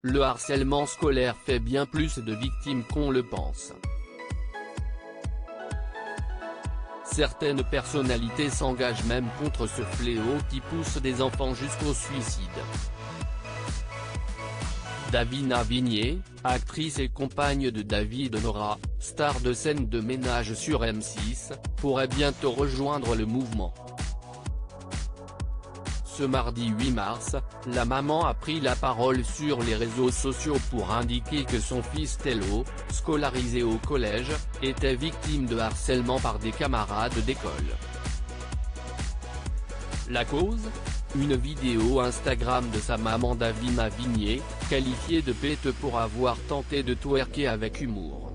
le harcèlement scolaire fait bien plus de victimes qu'on le pense. Certaines personnalités s'engagent même contre ce fléau qui pousse des enfants jusqu'au suicide. Davina Vigné, actrice et compagne de David Nora, star de scènes de ménage sur M6, pourrait bientôt rejoindre le mouvement. Ce mardi 8 mars, la maman a pris la parole sur les réseaux sociaux pour indiquer que son fils Théo, scolarisé au collège, était victime de harcèlement par des camarades d'école. La cause ? Une vidéo Instagram de sa maman Davina Vigné, qualifiée de pète pour avoir tenté de twerker avec humour.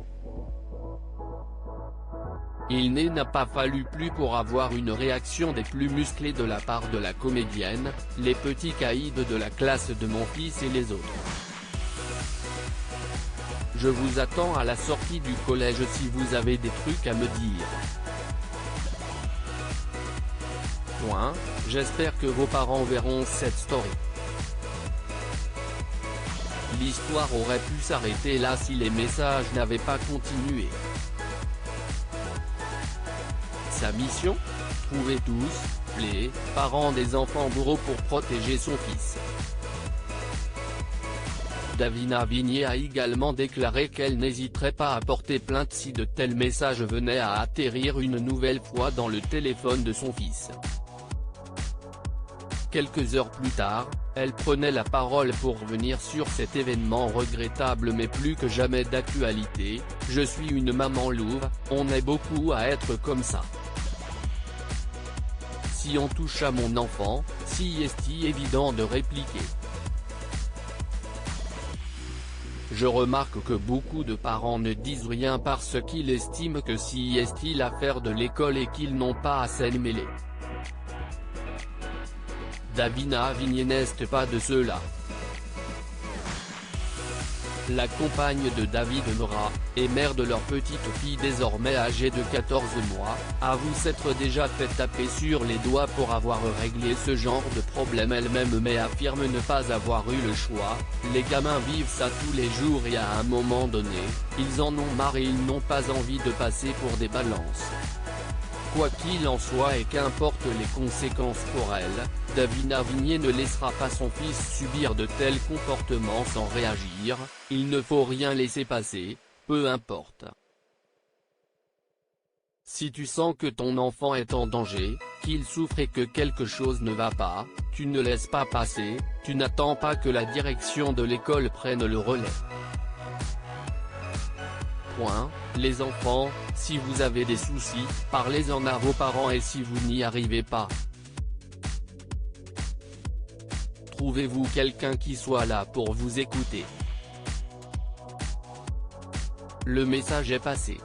Il n'a pas fallu plus pour avoir une réaction des plus musclées de la part de la comédienne, les petits caïds de la classe de mon fils et les autres. Je vous attends à la sortie du collège si vous avez des trucs à me dire. J'espère que vos parents verront cette story. L'histoire aurait pu s'arrêter là si les messages n'avaient pas continué. Sa mission ? Trouver tous, les parents des enfants bourreaux pour protéger son fils. Davina Vigné a également déclaré qu'elle n'hésiterait pas à porter plainte si de tels messages venaient à atterrir une nouvelle fois dans le téléphone de son fils. Quelques heures plus tard, elle prenait la parole pour revenir sur cet événement regrettable mais plus que jamais d'actualité. Je suis une maman louve, on est beaucoup à être comme ça. Si on touche à mon enfant, si est-il évident de répliquer. Je remarque que beaucoup de parents ne disent rien parce qu'ils estiment que si est-il affaire de l'école et qu'ils n'ont pas à s'en mêler. Davina Vigné n'est pas de ceux-là. La compagne de David Nora, et mère de leur petite fille désormais âgée de 14 mois, avoue s'être déjà fait taper sur les doigts pour avoir réglé ce genre de problème elle-même mais affirme ne pas avoir eu le choix. Les gamins vivent ça tous les jours et à un moment donné, ils en ont marre et ils n'ont pas envie de passer pour des balances. Quoi qu'il en soit et qu'importe les conséquences pour elle, Davina Vigné ne laissera pas son fils subir de tels comportements sans réagir, il ne faut rien laisser passer, peu importe. Si tu sens que ton enfant est en danger, qu'il souffre et que quelque chose ne va pas, tu ne laisses pas passer, tu n'attends pas que la direction de l'école prenne le relais. Les enfants, si vous avez des soucis, parlez-en à vos parents et si vous n'y arrivez pas, trouvez-vous quelqu'un qui soit là pour vous écouter. Le message est passé.